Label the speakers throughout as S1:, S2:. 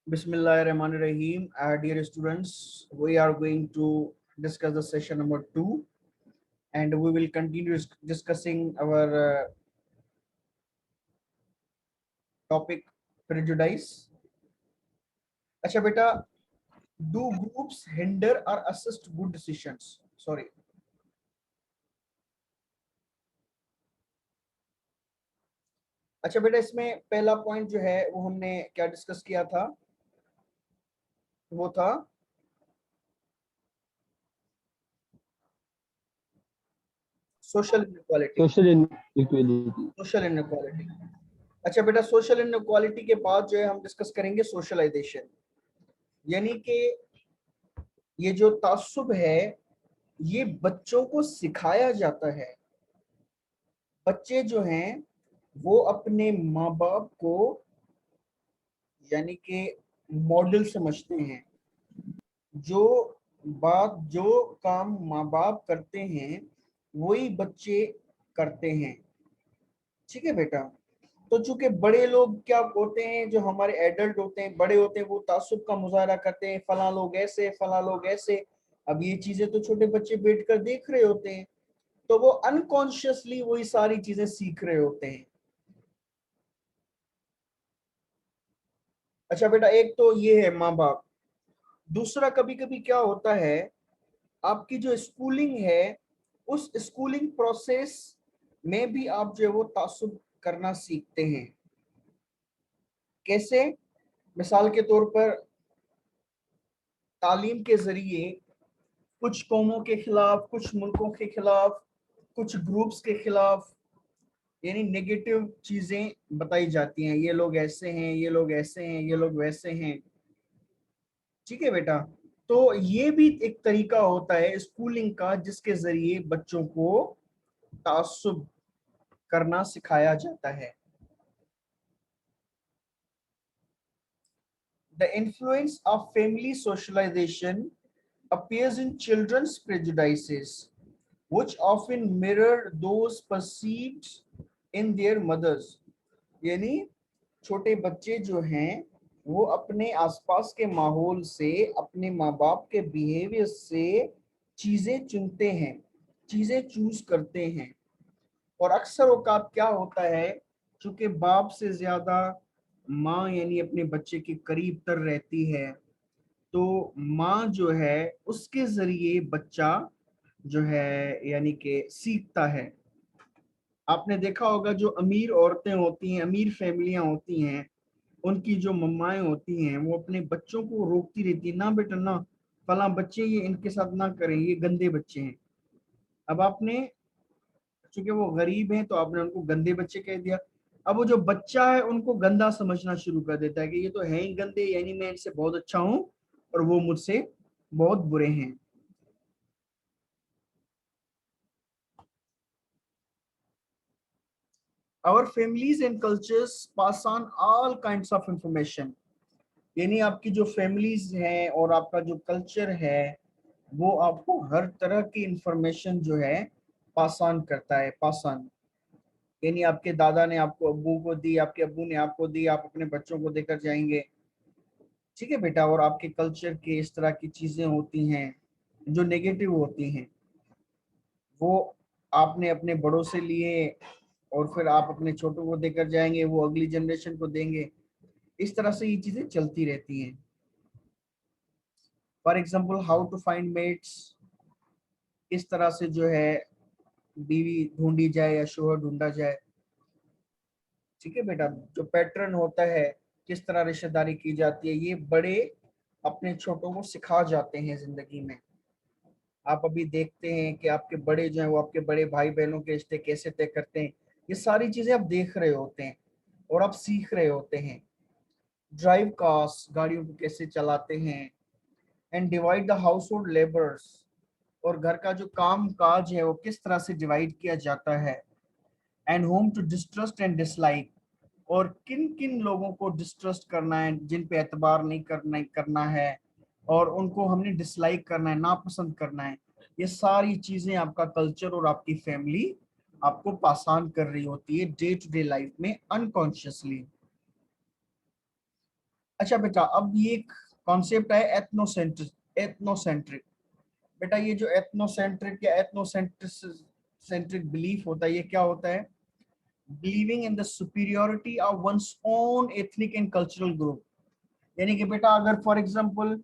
S1: Bismillahirrahmanirrahim. Dear students, we are going to discuss the session number 2, and we will continue discussing our topic prejudice. अच्छा बेटा, do groups hinder or assist good decisions? Sorry. अच्छा बेटा, इसमें पहला point जो है वो हमने क्या डिस्कस किया था, वो था social inequality.
S2: Social inequality.
S1: Social inequality. अच्छा बेटा, सोशल इनइक्वालिटी के बाद जो है हम डिस्कस करेंगे सोशलाइजेशन, यानी कि ये जो तासुब है ये बच्चों को सिखाया जाता है। बच्चे जो हैं वो अपने माँ बाप को यानी कि मॉडल समझते हैं। जो काम माँ बाप करते हैं वही बच्चे करते हैं। ठीक है बेटा। तो चूंकि बड़े लोग क्या होते हैं, जो हमारे एडल्ट होते हैं, बड़े होते हैं, वो तासुब का मुजाहरा करते हैं, फला लोग ऐसे, फला लोग ऐसे। अब ये चीजें तो छोटे बच्चे बैठकर देख रहे होते हैं, तो वो अनकॉन्शियसली वही सारी चीजें सीख रहे होते हैं। अच्छा बेटा, एक तो ये है माँ बाप। दूसरा, कभी कभी क्या होता है, आपकी जो स्कूलिंग है उस स्कूलिंग प्रोसेस में भी आप जो है वो तासुब करना सीखते हैं। कैसे? मिसाल के तौर पर तालीम के जरिए कुछ कौमों के खिलाफ, कुछ मुल्कों के खिलाफ, कुछ ग्रुप्स के खिलाफ यानी नेगेटिव चीजें बताई जाती हैं। ये लोग ऐसे हैं, ये लोग ऐसे हैं, ये लोग वैसे हैं। ठीक है बेटा। तो ये भी एक तरीका होता है स्कूलिंग का, जिसके जरिए बच्चों को तासुब करना सिखाया जाता है। The influence of family socialization appears in children's prejudices, which often mirror those perceived in their mothers. यानी छोटे बच्चे जो हैं वो अपने आसपास के माहौल से, अपने माँ बाप के बिहेवियर से चीजें चुनते हैं, चीजें चूज करते हैं। और अक्सर औकात क्या होता है, चूंकि बाप से ज्यादा माँ यानी अपने बच्चे के करीब तर रहती है, तो माँ जो है उसके जरिए बच्चा जो है यानी कि सीखता है। आपने देखा होगा जो अमीर औरतें होती हैं, अमीर फैमिलियां होती हैं, उनकी जो मम्माएं होती हैं वो अपने बच्चों को रोकती रहती है, ना बेटा ना, फला बच्चे ये इनके साथ ना करें, ये गंदे बच्चे हैं। अब आपने, चूंकि वो गरीब हैं तो आपने उनको गंदे बच्चे कह दिया। अब वो जो बच्चा है उनको गंदा समझना शुरू कर देता है कि ये तो है ही गंदे, यानी मैं इनसे बहुत अच्छा हूं और वो मुझसे बहुत बुरे हैं। Our families and cultures pass on all kinds of information। यानी आपकी जो फैमिलीज हैं और आपका जो कल्चर है वो आपको हर तरह की इंफॉर्मेशन जो है पास ऑन करता है। पास ऑन यानी आपके दादा ने आपको अब्बू को दी, आपके अब्बू ने आपको दी, आप अपने बच्चों को देकर जाएंगे। ठीक है बेटा। और आपके कल्चर के इस तरह की चीजें होती हैं जो नेगेटिव होती हैं, वो आपने अपने बड़ों से लिए और फिर आप अपने छोटों को देकर जाएंगे, वो अगली जनरेशन को देंगे। इस तरह से ये चीजें चलती रहती हैं। For example, how to find mates, इस तरह से जो है बीवी ढूंढी जाए या शोहर ढूंढा जाए। ठीक है बेटा। जो पैटर्न होता है, किस तरह रिश्तेदारी की जाती है, ये बड़े अपने छोटों को सिखा जाते हैं जिंदगी में। आप अभी देखते हैं कि आपके बड़े जो हैं वो आपके बड़े भाई बहनों के रिश्ते कैसे तय करते हैं। ये सारी चीजें आप देख रहे होते हैं और आप सीख रहे होते हैं। ड्राइव कार्स, गाड़ियों को कैसे चलाते हैं। And divide the house hold labours, और घर का जो काम काज है वो किस तरह से डिवाइड किया जाता है। And home to distrust and dislike, और किन किन लोगों को डिस्ट्रस्ट करना है, जिन पे एतबार नहीं करना है, और उनको हमने डिसलाइक करना है, नापसंद करना है। ये सारी चीजें आपका कल्चर और आपकी फैमिली आपको पास ऑन कर रही होती है डे टू डे लाइफ में अनकॉन्शियसली। अच्छा बेटा, अब ये एक कॉन्सेप्ट है एथनोसेंट्रिक। एथनोसेंट्रिक बेटा, ये जो एथनोसेंट्रिक या एथनोसेंट्रिक बिलीफ होता है, ये क्या होता है? Believing in the superiority of one's own ethnic and cultural group. यानी कि बेटा, अगर for example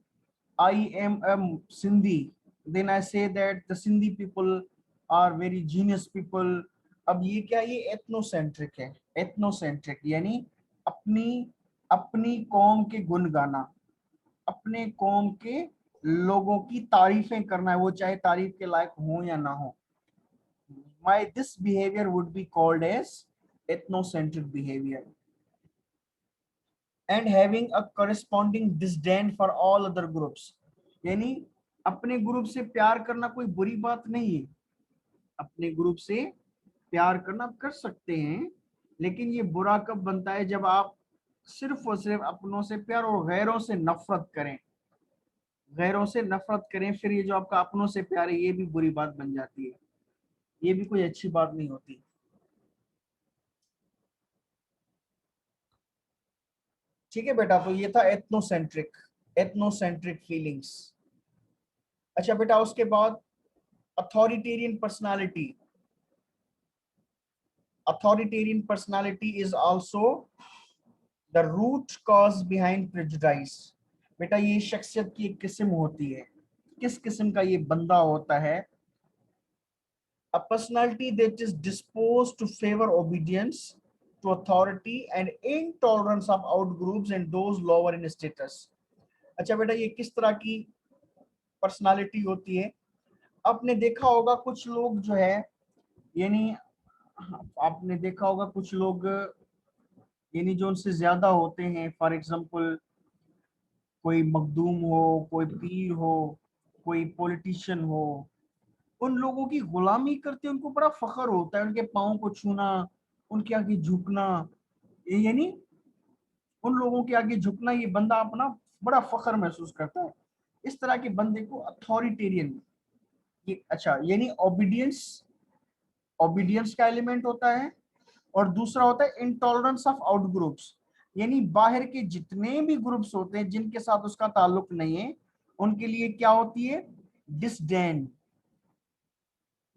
S1: I am a Sindhi, then I say that the Sindhi people are very genius people. अब ये क्या, ये एथनोसेंट्रिक है। एथनोसेंट्रिक यानी अपनी अपनी कौम के गुण गाना, अपने कौम के लोगों की तारीफें करना है, वो चाहे तारीफ के लायक हो या ना हो। My this behavior would be called as ethnocentric behavior, and having a corresponding disdain for all other groups। यानी अपने ग्रुप से प्यार करना कोई बुरी बात नहीं है। अपने ग्रुप से प्यार करना आप कर सकते हैं, लेकिन ये बुरा कब बनता है? जब आप सिर्फ और सिर्फ अपनों से प्यार और गैरों से नफरत करें। गैरों से नफरत करें, फिर ये जो आपका अपनों से प्यार है, ये भी बुरी बात बन जाती है। ये भी कोई अच्छी बात नहीं होती। ठीक है बेटा, तो ये था एथनोसेंट्रिक, एथनोसेंट्रिक फीलिंग्स। अच्छा बेटा, उसके बाद authoritarian personality. Authoritarian personality is also the root cause behind prejudice. बेटा, ये शख्सियत की एक किस्म होती है। किस किस्म का ये बंदा होता है? A personality that is disposed to favor obedience to authority and intolerance of outgroups and those lower in status। अच्छा बेटा, ये किस तरह की पर्सनालिटी होती है? आपने देखा होगा कुछ लोग जो है, यानी आपने देखा होगा कुछ लोग, यानी जो उनसे ज्यादा होते हैं, फॉर एग्जांपल कोई मखदूम हो, कोई पीर हो, कोई पॉलिटिशियन हो, उन लोगों की गुलामी करते उनको बड़ा फख्र होता है, उनके पाँव को छूना, उनके आगे झुकना। यानी उन लोगों के आगे झुकना, ये बंदा अपना बड़ा फख्र महसूस करता है। इस तरह के बंदे को अथॉरिटेरियन, ये अच्छा, यानी ओबीडियंस, ओबीडियंस का एलिमेंट होता है। और दूसरा होता है इंटॉलरेंस ऑफ आउट ग्रुप्स, यानी बाहर के जितने भी ग्रुप्स होते हैं जिनके साथ उसका ताल्लुक नहीं है, उनके लिए क्या होती है? डिसडेन।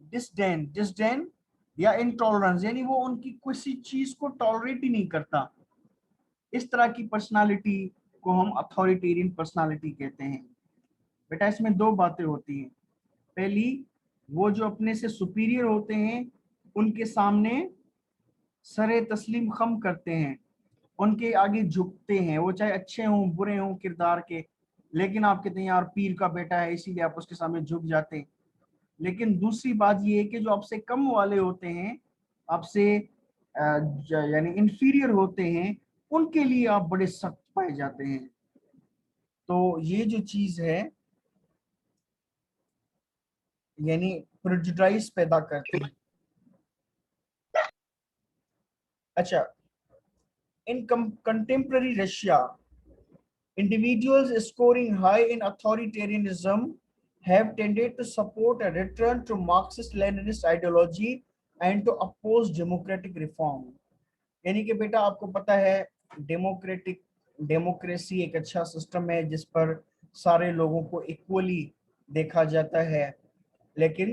S1: डिसडेन, डिसडेन या इंटॉलरेंस, यानी वो उनकी किसी चीज को टॉलरेट ही नहीं करता। इस तरह की पर्सनालिटी को हम अथॉरिटेरियन पर्सनालिटी कहते हैं। बेटा, इसमें दो बातें होती हैं। पहली, वो जो अपने से सुपीरियर होते हैं उनके सामने सरे तस्लीम खम करते हैं, उनके आगे झुकते हैं, वो चाहे अच्छे हों बुरे हों किरदार के। लेकिन आप कहते हैं यार पीर का बेटा है, इसीलिए आप उसके सामने झुक जाते हैं। लेकिन दूसरी बात ये है कि जो आपसे कम वाले होते हैं, आपसे यानी इंफीरियर होते हैं, उनके लिए आप बड़े सख्त पाए जाते हैं। तो ये जो चीज है, यानी प्रेजुडाइज पैदा करती है। अच्छा, in contemporary Russia, individuals scoring high in authoritarianism have tended to support a return to Marxist-Leninist ideology and to oppose democratic reform। यानी कि बेटा, आपको पता है डेमोक्रेटिक डेमोक्रेसी एक अच्छा सिस्टम है जिस पर सारे लोगों को इक्वली देखा जाता है। लेकिन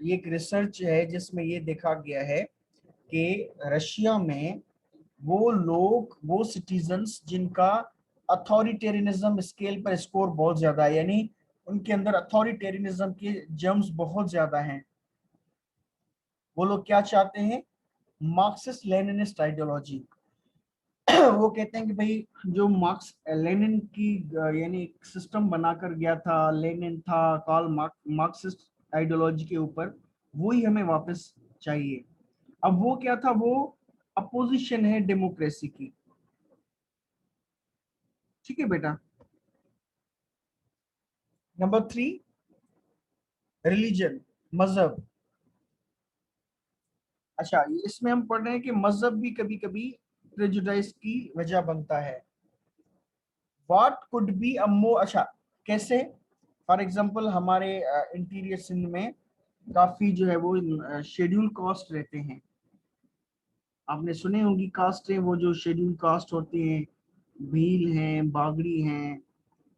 S1: ये एक रिसर्च है जिसमें ये देखा गया है कि रशिया में वो लोग, वो सिटीजन्स जिनका अथॉरिटेरियनिज्म स्केल पर स्कोर बहुत ज्यादा है, यानी उनके अंदर अथॉरिटेरियनिज्म के जर्म्स बहुत ज्यादा हैं, वो लोग क्या चाहते हैं? Marxist Leninist ideology. वो कहते हैं कि भाई, जो मार्क्स लेनिन की यानी एक सिस्टम बनाकर गया था, लेनिन था, कार्ल मार्क्सिस्ट आइडियोलॉजी के ऊपर, वो ही हमें वापस चाहिए। अब वो क्या था? वो अपोजिशन है डेमोक्रेसी की। ठीक है बेटा। नंबर 3, रिलीजन, मजहब। अच्छा, इसमें हम पढ़ रहे हैं कि मजहब भी कभी कभी प्रेजुडाइज की वजह बनता है। व्हाट कुड बी अ मोर, अच्छा कैसे? फॉर एग्जांपल हमारे इंटीरियर सिंध में काफी जो है वो शेड्यूल कास्ट रहते हैं। आपने सुने होंगी कास्टें, वो जो शेड्यूल कास्ट होती हैं, भील हैं, बागड़ी हैं,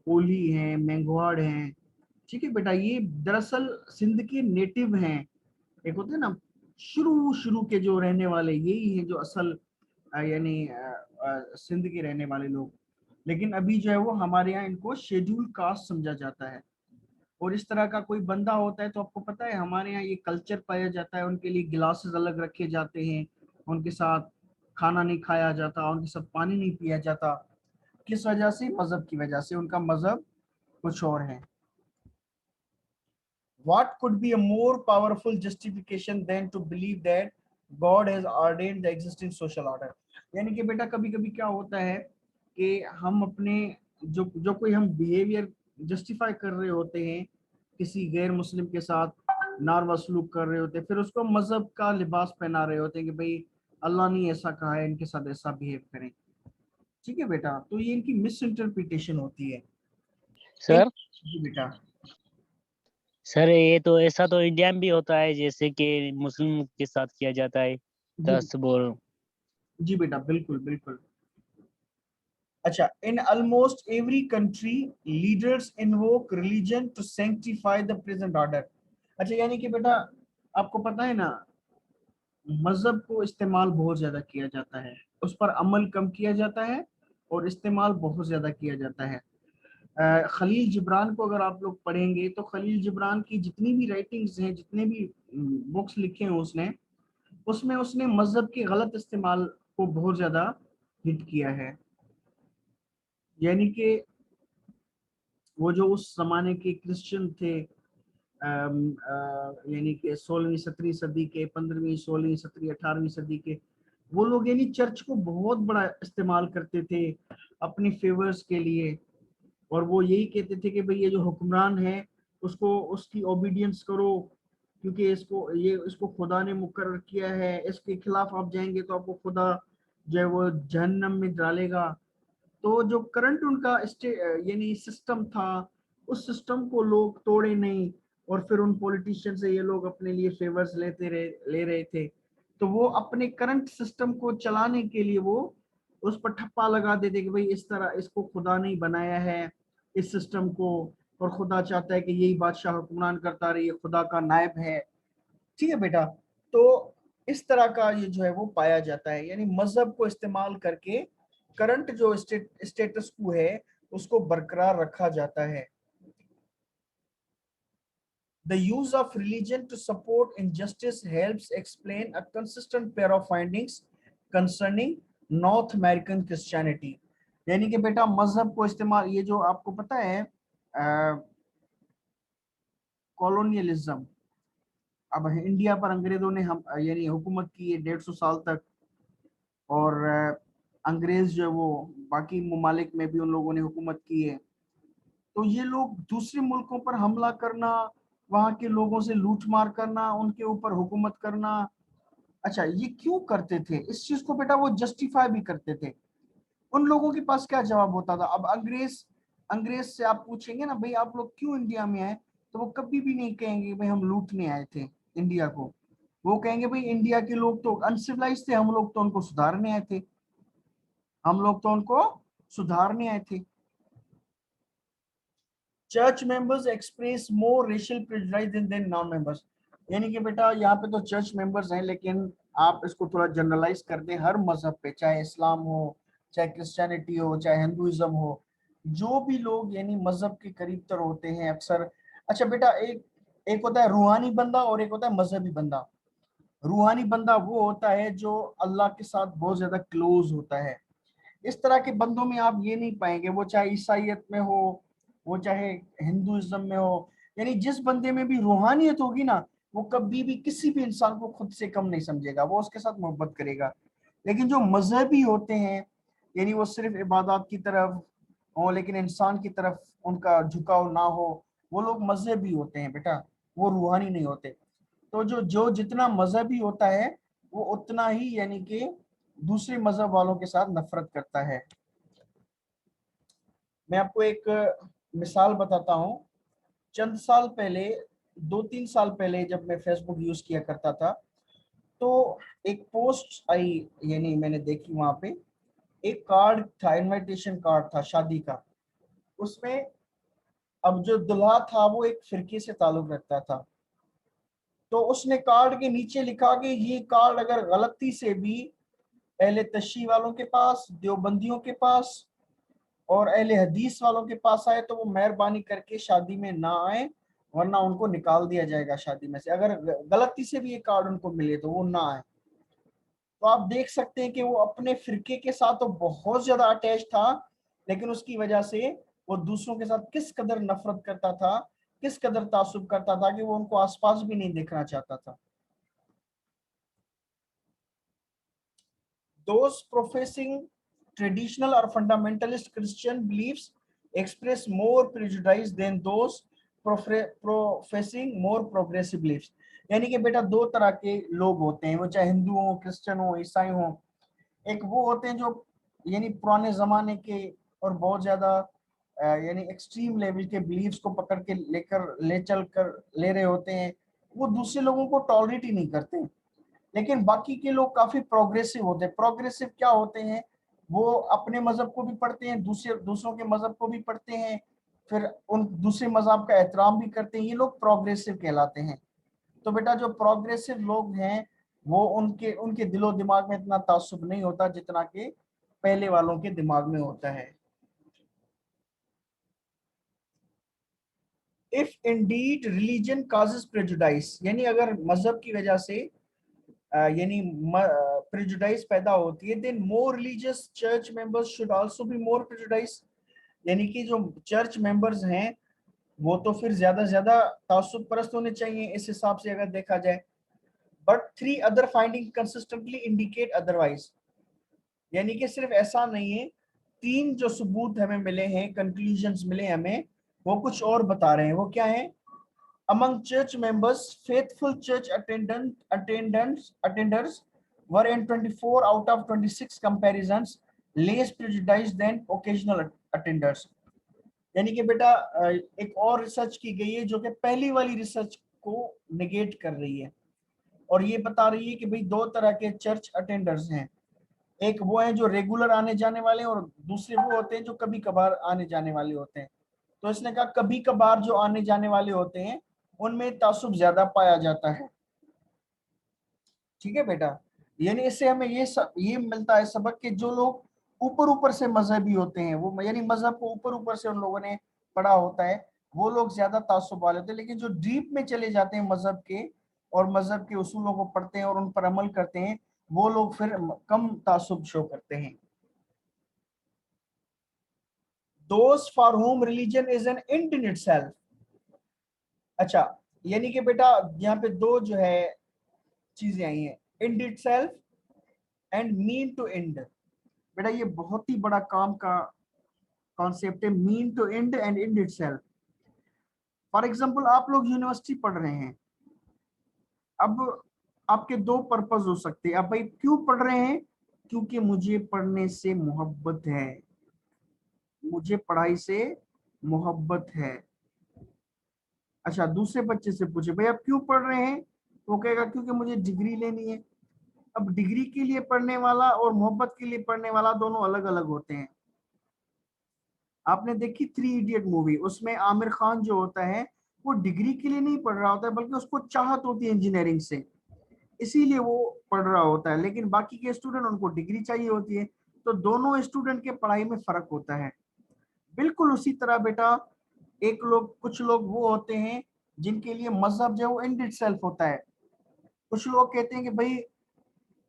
S1: कोली हैं, मेंगवाड़ हैं। ठीक है बेटा, ये दरअसल सिंध के नेटिव हैं। एक होते हैं ना शुरू शुरू के जो रहने वाले, यही है जो असल यानी सिंध के रहने वाले लोग। लेकिन अभी जो है वो हमारे यहाँ इनको शेड्यूल कास्ट समझा जाता है। और इस तरह का कोई बंदा होता है तो आपको पता है हमारे यहाँ ये कल्चर पाया जाता है, उनके लिए गिलासेस अलग रखे जाते हैं, उनके साथ खाना नहीं खाया जाता, उनके साथ पानी नहीं पिया जाता। किस वजह से? मजहब की वजह से। उनका मजहब कुछ और है। What could be a more powerful justification than to believe that God has ordained the existing social order? यानी कि बेटा कभी कभी क्या होता है कि हम अपने जो जो कोई हम बिहेवियर जस्टिफाई कर रहे होते हैं, किसी गैर मुस्लिम के साथ नारवा सलूक कर रहे होते हैं, फिर उसको मजहब का लिबास पहना रहे होते हैं कि भाई अल्लाह ने ऐसा कहा है, इनके साथ ऐसा बिहेव करें। ठीक है बेटा, तो ये इनकी मिस इंटरप्रिटेशन होती है। एक
S3: सर
S1: जी बेटा।
S3: सर ये तो ऐसा तो इंडिया में भी होता है, जैसे कि मुस्लिम के साथ किया जाता है
S1: जी
S3: 10 बोल।
S1: जी बेटा, बिल्कुल बिल्कुल। अच्छा, in almost every country leaders invoke religion to sanctify the present order। अच्छा, यानी कि बेटा आपको पता है ना, मजहब को इस्तेमाल बहुत ज्यादा किया जाता है, उस पर अमल कम किया जाता है और इस्तेमाल बहुत ज्यादा किया जाता है। खलील जिब्रान को अगर आप लोग पढ़ेंगे तो खलील जिब्रान की जितनी भी राइटिंग्स हैं, जितने भी बुक्स लिखे हैं उसने, उसमें उसने मजहब के गलत इस्तेमाल को बहुत ज्यादा हिट किया है। यानी कि वो जो उस जमाने के क्रिश्चियन थे, यानी कि 16वीं 17वीं सदी के, 15वीं 16वीं 17वीं 18वीं सदी के, वो लोग यानी चर्च को बहुत बड़ा इस्तेमाल करते थे अपनी फेवर्स के लिए। और वो यही कहते थे कि भाई ये जो हुक्मरान है उसको उसकी ओबीडियंस करो, क्योंकि इसको खुदा ने मुकर्रर किया है, इसके खिलाफ आप जाएंगे तो आपको खुदा जो है वो जहन्नम में डालेगा। तो जो करंट उनका यानी सिस्टम था, उस सिस्टम को लोग तोड़े नहीं, और फिर उन पॉलिटिशियन से ये लोग अपने लिए फेवर्स ले रहे थे। तो वो अपने करंट सिस्टम को चलाने के लिए वो उस पर ठप्पा लगा देते कि भाई इस तरह इसको खुदा नहीं बनाया है, इस सिस्टम को, और खुदा चाहता है कि यही बादशाह हुक्मरान करता रहे, ये खुदा का नायब है। ठीक है बेटा, तो इस तरह का ये जो है वो पाया जाता है, यानी मजहब को इस्तेमाल करके करंट जो स्टेटस को है उसको बरकरार रखा जाता है। The use of religion to support injustice helps explain a consistent pair of findings concerning north American Christianity. यानी कि बेटा मजहब को इस्तेमाल, ये जो आपको पता है कॉलोनियलिज्म, अब इंडिया पर अंग्रेजों ने हम यानी हुकूमत की है 150 साल तक, और अंग्रेज जो है वो बाकी ममालिक में भी उन लोगों ने हुकूमत की है। तो ये लोग दूसरे मुल्कों पर हमला करना, वहां के लोगों से लूट मार करना, उनके ऊपर हुकूमत करना, अच्छा ये क्यों करते थे? इस चीज को बेटा वो जस्टिफाई भी करते थे। उन लोगों के पास क्या जवाब होता था? अब अंग्रेज अंग्रेज से आप पूछेंगे ना भाई आप लोग क्यों इंडिया में आए, तो वो कभी भी नहीं कहेंगे भाई हम लूटने आए थे इंडिया को। वो कहेंगे भाई इंडिया के लोग तो अनसिविलाइज थे, हम लोग तो उनको सुधारने आए थे, हम लोग तो उनको सुधारने आए थे। Church members express more racial prejudice than non members. यानी कि बेटा यहाँ पे तो चर्च मेंबर्स हैं, लेकिन आप इसको थोड़ा जनरलाइज कर दें हर मजहब पे, चाहे इस्लाम हो, चाहे क्रिश्चियनिटी हो, चाहे हिंदुइज्म हो, जो भी लोग यानी मजहब के करीब तर होते हैं अक्सर। अच्छा बेटा, एक एक होता है रूहानी बंदा और एक होता है मजहबी बंदा। रूहानी बंदा वो होता है जो अल्लाह के साथ बहुत ज्यादा क्लोज होता है। इस तरह के बंदों में आप ये नहीं पाएंगे, वो चाहे ईसाइयत में हो, वो चाहे हिंदुइज्म में हो, यानी जिस बंदे में भी रूहानियत होगी ना, वो कभी भी किसी भी इंसान को खुद से कम नहीं समझेगा, वो उसके साथ मोहब्बत करेगा। लेकिन जो मजहबी होते हैं, यानी वो सिर्फ इबादत की तरफ हो लेकिन इंसान की तरफ उनका झुकाव ना हो, वो लोग मजहबी होते हैं बेटा, वो रूहानी नहीं होते। तो जो जो जितना मजहबी होता है वो उतना ही यानी कि दूसरे मजहब वालों के साथ नफरत करता है। मैं आपको एक मिसाल बताता हूँ। चंद साल पहले, 2-3 साल पहले जब मैं फेसबुक यूज किया करता था, तो एक पोस्ट आई, यानी मैंने देखी वहां पे, एक कार्ड था, इनविटेशन कार्ड था शादी का। उसमें अब जो दुल्हा था वो एक फिरके से ताल्लुक रखता था, तो उसने कार्ड के नीचे लिखा कि ये कार्ड अगर गलती से भी अहले तशय्युह वालों के पास, देवबंदियों के पास और अहले हदीस वालों के पास आए तो वो मेहरबानी करके शादी में ना आए, वरना उनको निकाल दिया जाएगा शादी में से। अगर गलती से भी ये कार्ड उनको मिले तो वो ना आए। तो आप देख सकते हैं कि वो अपने फिरके के साथ तो बहुत ज्यादा अटैच था, लेकिन उसकी वजह से वो दूसरों के साथ किस कदर नफरत करता था, किस कदर तासुब करता था कि वो उनको आसपास भी नहीं देखना चाहता था। Those professing traditional or fundamentalist Christian beliefs express more prejudice than those professing more progressive beliefs। यानी कि बेटा दो तरह के लोग होते हैं, वो चाहे हिंदू हो, क्रिश्चियन हो, ईसाई हो। एक वो होते हैं जो यानी पुराने जमाने के और बहुत ज्यादा यानी एक्सट्रीम लेवल के बिलीव्स को पकड़ के ले चल कर ले रहे होते हैं, वो दूसरे लोगों को टॉलरेट ही नहीं करते। लेकिन बाकी के लोग काफी प्रोग्रेसिव होते हैं। प्रोग्रेसिव क्या होते हैं, वो अपने मजहब को भी पढ़ते हैं, दूसरों के मजहब को भी पढ़ते हैं, फिर उन दूसरे मजहब का एहतराम भी करते हैं। ये लोग प्रोग्रेसिव कहलाते हैं। तो बेटा जो प्रोग्रेसिव लोग हैं वो उनके उनके दिलो दिमाग में इतना तासुब नहीं होता जितना कि पहले वालों के दिमाग में होता है। If Indeed religion causes prejudice, यानी अगर मजहब की वजह से यानी प्रेजुडाइस पैदा होती है, then more religious church members should also be more prejudice. यानी कि जो चर्च मेंबर्स हैं वो तो फिर ज्यादा तासुब परस्त होने चाहिए इस हिसाब से अगर देखा जाए। But three other finding consistently indicate otherwise, यानी कि सिर्फ ऐसा नहीं है, तीन जो सबूत हमें मिले हैं, कंक्लूजन्स मिले हमें, वो कुछ और बता रहे हैं। वो क्या है? Among church members, faithful church attenders were in 24 out of 26 comparisons less prejudiced than occasional attenders। यानी कि बेटा एक और रिसर्च की गई है जो कि पहली वाली रिसर्च को निगेट कर रही है, और ये बता रही है कि भाई दो तरह के चर्च अटेंडर्स हैं। एक वो है जो रेगुलर आने जाने वाले हैं, और दूसरे वो होते हैं जो कभी कभार आने जाने वाले होते हैं। तो इसने कहा कभी कभार जो आने जाने वाले होते हैं उनमें तासुब ज्यादा पाया जाता है। ठीक है बेटा, यानी इससे हमें ये मिलता है सबक कि जो लोग ऊपर ऊपर से मजहबी होते हैं, वो यानी मजहब को ऊपर ऊपर से उन लोगों ने पढ़ा होता है, वो लोग ज्यादा तासुब वाले होते हैं। लेकिन जो डीप में चले जाते हैं मजहब के और मजहब के उसूलों को पढ़ते हैं और उन पर अमल करते हैं, वो लोग फिर कम तासुब शो करते हैं। Those for whom religion is an end in itself। अच्छा, यानी कि बेटा यहाँ पे दो जो है चीजें आई हैं, end itself and mean to end. बेटा ये बहुत ही बड़ा काम का कॉन्सेप्ट है, mean to end and end itself. For example आप लोग यूनिवर्सिटी पढ़ रहे हैं, अब आपके दो पर्पस हो सकते हैं। अब भाई क्यों पढ़ रहे हैं? क्योंकि मुझे पढ़ने से मोहब्बत है, मुझे पढ़ाई से मोहब्बत है। अच्छा, दूसरे बच्चे से पूछे भाई आप क्यों पढ़ रहे हैं, वो कहेगा क्योंकि मुझे डिग्री लेनी है। अब डिग्री के लिए पढ़ने वाला और मोहब्बत के लिए पढ़ने वाला दोनों अलग अलग होते हैं। आपने देखी 3 इडियट मूवी, उसमें आमिर खान जो होता है वो डिग्री के लिए नहीं पढ़ रहा होता है, बल्कि उसको चाहत होती है इंजीनियरिंग से, इसीलिए वो पढ़ रहा होता है। लेकिन बाकी के स्टूडेंट उनको डिग्री चाहिए होती है, तो दोनों स्टूडेंट के पढ़ाई में फर्क होता है। बिल्कुल उसी तरह बेटा कुछ लोग वो होते हैं जिनके लिए मजहब जो है वो एंड इटसेल्फ होता है। कुछ लोग कहते हैं कि भाई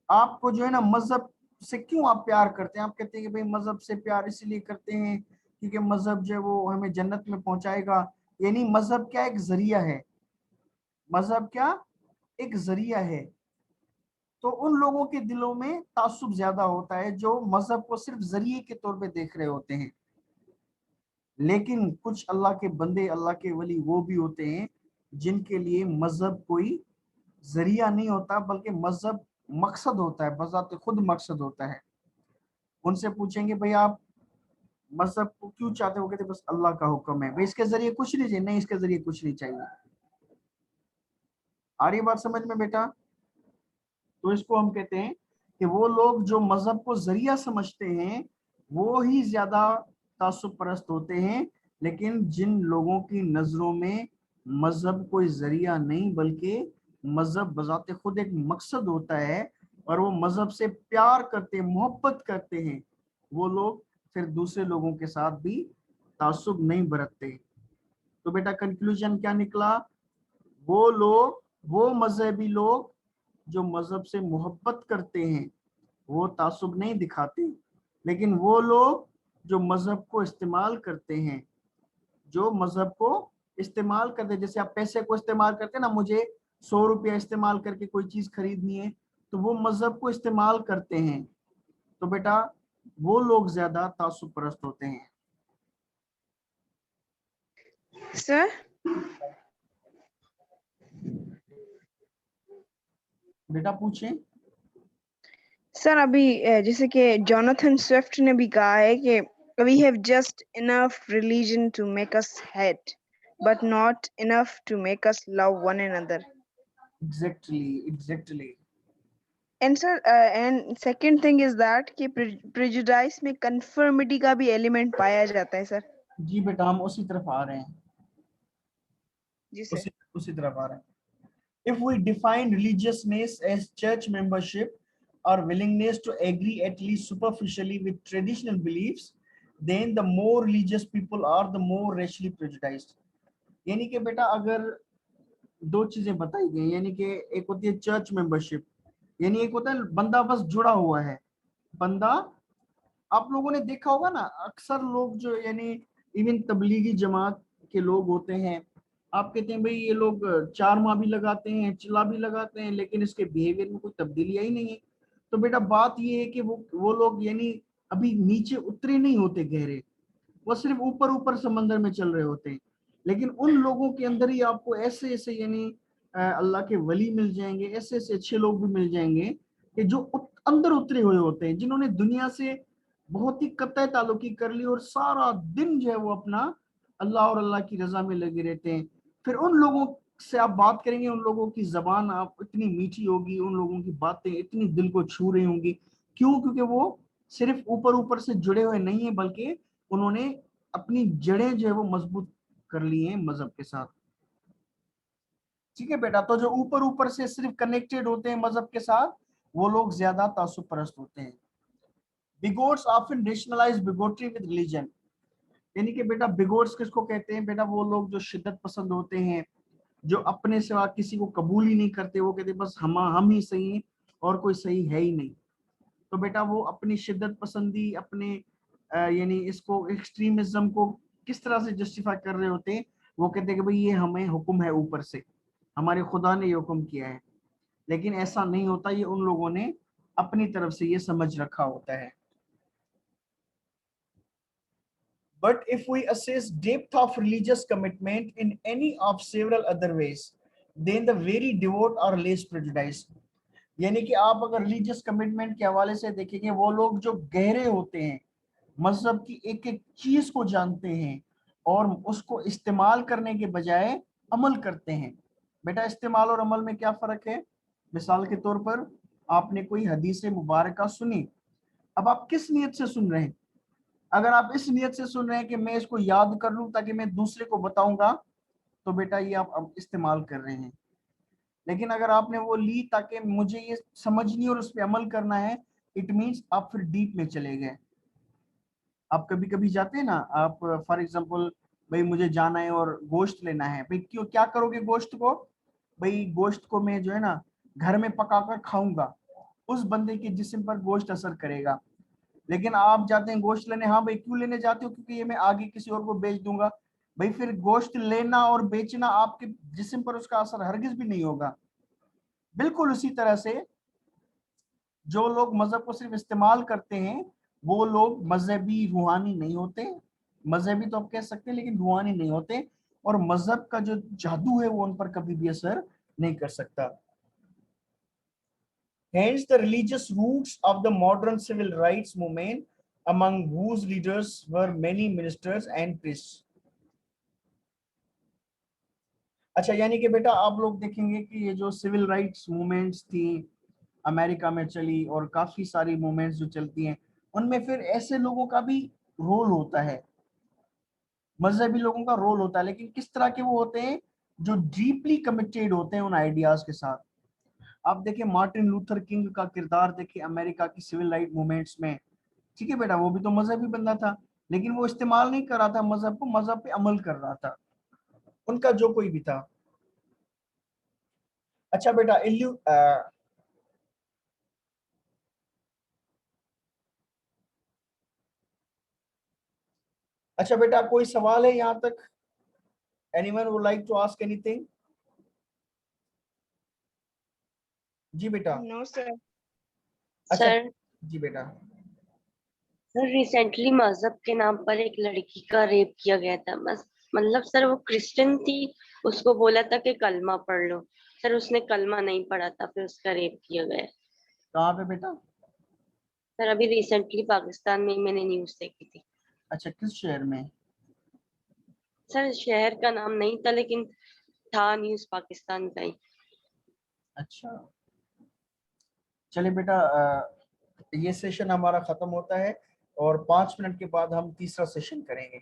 S1: आपको जो है ना मजहब से क्यों आप प्यार करते हैं? आप कहते हैं कि भाई मजहब से प्यार इसलिए करते हैं क्योंकि मजहब जो है वो हमें जन्नत में पहुंचाएगा। यानी मजहब क्या एक जरिया है, मजहब क्या एक जरिया है। तो उन लोगों के दिलों में तासुब ज्यादा होता है जो मजहब को सिर्फ जरिए के तौर पे देख रहे होते हैं। लेकिन कुछ अल्लाह के बंदे, अल्लाह के वली वो भी होते हैं जिनके लिए मजहब कोई जरिया नहीं होता, बल्कि मजहब मकसद होता है, बजाते खुद मकसद होता है। उनसे पूछेंगे भाई आप मजहब को क्यों चाहते हो? कहते बस अल्लाह का हुक्म है भाई, इसके जरिए कुछ नहीं चाहिए। नहीं, इसके जरिए कुछ नहीं चाहिए। आ रही बात समझ में बेटा? तो इसको हम कहते हैं कि वो लोग जो मजहब को जरिया समझते हैं वो ही ज्यादा तासुब परस्त होते हैं, लेकिन जिन लोगों की नजरों में मजहब कोई जरिया नहीं बल्कि मजहब बजाते खुद एक मकसद होता है और वो मजहब से प्यार करते हैं, मोहब्बत करते हैं, वो लोग फिर दूसरे लोगों के साथ भी तासुब नहीं बरतते। तो बेटा कंक्लूजन क्या निकला? वो लोग, वो मजहबी लोग जो मजहब से मोहब्बत करते हैं वो तासुब नहीं दिखाते, लेकिन वो लोग जो मजहब को इस्तेमाल करते हैं, जो मजहब को इस्तेमाल करते हैं, जैसे आप पैसे को इस्तेमाल करते हैं ना, मुझे 100 रुपया इस्तेमाल करके कोई चीज खरीदनी है तो वो मजहब को इस्तेमाल करते हैं, तो बेटा वो लोग ज्यादा तासुब परस्त होते हैं।
S4: सर
S1: बेटा पूछें।
S4: सर अभी जैसे कि जोनाथन स्विफ्ट ने भी कहा है कि we have just enough religion to make us hate but not enough to make us love one another.
S1: Exactly.
S4: And sir and second thing is that कि prejudice में conformity का भी element पाया जाता है सर।
S1: जी बेटा हम उसी तरफ आ रहे हैं,
S4: जी सर।
S1: उसी तरफ आ रहे हैं। If we define religiousness as church membership or willingness to agree at least superficially with traditional beliefs, then the more religious people are, the more racially prejudiced. यानी कि बेटा अगर दो चीजें बताई गई, यानी कि एक होती है चर्च मेंबरशिप, यानी एक होता है बंदा बस जुड़ा हुआ है बंदा। आप लोगों ने देखा होगा ना, अक्सर लोग जो यानी इवन तबलीगी जमात के लोग होते हैं, आप कहते हैं भाई ये लोग 4 माह भी लगाते हैं, चिल्ला भी लगाते हैं, लेकिन इसके बिहेवियर में कोई तब्दीली आई नहीं है। तो बेटा बात ये है कि वो लोग यानी अभी नीचे उतरे नहीं होते गहरे, वो सिर्फ ऊपर ऊपर समंदर में चल रहे होते हैं। लेकिन उन लोगों के अंदर ही आपको ऐसे ऐसे यानी अल्लाह के वली मिल जाएंगे, ऐसे ऐसे अच्छे लोग भी मिल जाएंगे कि जो अंदर उतरे हुए होते हैं, जिन्होंने दुनिया से बहुत ही कतई ताल्लुकी कर ली और सारा दिन जो है वो अपना अल्लाह और अल्लाह की रजा में लगे रहते हैं। फिर उन लोगों से आप बात करेंगे, उन लोगों की जबान आप इतनी मीठी होगी, उन लोगों की बातें इतनी दिल को छू रही होंगी। क्यों? क्योंकि वो सिर्फ ऊपर ऊपर से जुड़े हुए नहीं है, बल्कि उन्होंने अपनी जड़ें जो है वो मजबूत कर ली हैं मजहब के साथ। ठीक है बेटा, तो जो ऊपर ऊपर से सिर्फ कनेक्टेड होते हैं मजहब के साथ, वो लोग ज्यादा तासुब परस्त होते हैं। बिगोट्स ऑफन रेशनलाइज बिगोट्री विद रिलीजन, यानी कि बेटा बिगोट्स किसको कहते हैं? बेटा वो लोग जो शिद्दत पसंद होते हैं, जो अपने सिवा किसी को कबूल ही नहीं करते, वो कहते हैं बस हम ही सही हैं और कोई सही है ही नहीं। तो बेटा वो अपनी शिद्दत पसंदी, अपने यानी इसको एक्सट्रीमिज्म को किस तरह से जस्टिफाई कर रहे होते हैं? वो कहते हैं कि भाई ये हमें हुक्म है ऊपर से, हमारे खुदा ने ये हुक्म किया है। लेकिन ऐसा नहीं होता, ये उन लोगों ने अपनी तरफ से ये समझ रखा होता है। But if we assess depth of religious commitment in any of several other ways, then the very devout are less prejudiced. यानी कि आप अगर रिलीजियस कमिटमेंट के हवाले से देखेंगे, वो लोग जो गहरे होते हैं, मजहब की एक एक चीज को जानते हैं और उसको इस्तेमाल करने के बजाय अमल करते हैं। बेटा इस्तेमाल और अमल में क्या फर्क है? मिसाल के तौर पर आपने कोई हदीस मुबारका सुनी, अब आप किस नियत से सुन रहे हैं? अगर आप इस नियत से सुन रहे हैं कि मैं इसको याद कर लूं ताकि मैं दूसरे को बताऊंगा, तो बेटा ये आप अब इस्तेमाल कर रहे हैं। लेकिन अगर आपने वो ली ताकि मुझे ये समझनी और उस पर अमल करना है, इट मीन्स आप फिर डीप में चले गए। आप कभी कभी जाते हैं ना, आप फॉर एग्जांपल भाई मुझे जाना है और गोश्त लेना है, भाई क्यों क्या करोगे गोश्त को? भाई गोश्त को मैं जो है ना घर में पकाकर खाऊंगा, उस बंदे के जिस्म पर गोश्त असर करेगा। लेकिन आप जाते हैं गोश्त लेने, हाँ भाई क्यों लेने जाते हो? क्योंकि ये मैं आगे किसी और को बेच दूंगा। भाई फिर गोश्त लेना और बेचना आपके जिस्म पर उसका असर हरगिज भी नहीं होगा। बिल्कुल उसी तरह से जो लोग मजहब को सिर्फ इस्तेमाल करते हैं, वो लोग मजहबी रूहानी नहीं होते। मजहबी तो आप कह सकते हैं, लेकिन रूहानी नहीं होते, और मजहब का जो जादू है वो उन पर कभी भी असर नहीं कर सकता। Hence, the religious roots of the modern civil rights movement, among whose leaders were many ministers and priests. अच्छा, यानी कि बेटा आप लोग देखेंगे कि ये जो सिविल राइट्स मूवमेंट्स थी, अमेरिका में चली और काफी सारी मूवमेंट्स जो चलती हैं, उनमें फिर ऐसे लोगों का भी रोल होता है, मजहबी लोगों का रोल होता है, लेकिन किस तरह के वो होते हैं, जो डीपली कमिटेड होते हैं उन आइडियाज के साथ। आप देखिए मार्टिन लूथर किंग का किरदार देखिए अमेरिका की सिविल राइट मूवमेंट्स में। ठीक है बेटा, वो भी तो मजहबी बंदा था, लेकिन वो इस्तेमाल नहीं कर रहा था मजहब को, मजहब पे अमल कर रहा था, उनका जो कोई भी था। अच्छा बेटा, अच्छा बेटा, कोई सवाल है यहाँ तक? Anyone would like to ask anything? जी बेटा।
S4: No, sir.
S1: अच्छा
S5: सर
S1: जी बेटा।
S5: सर रिसेंटली मजहब के नाम पर एक लड़की का रेप किया गया था। बस मतलब सर वो क्रिश्चियन थी, उसको बोला था कि कलमा पढ़ लो। सर उसने कलमा नहीं पढ़ा था, फिर उसका रेप किया गया।
S1: कहाँ पे बेटा?
S5: सर अभी रिसेंटली पाकिस्तान में मैंने न्यूज देखी थी।
S1: अच्छा, किस शहर में?
S5: सर शहर का नाम नहीं था, लेकिन था न्यूज पाकिस्तान का ही।
S1: अच्छा चलिए बेटा, ये सेशन हमारा खत्म होता है और 5 मिनट के बाद हम तीसरा सेशन करेंगे।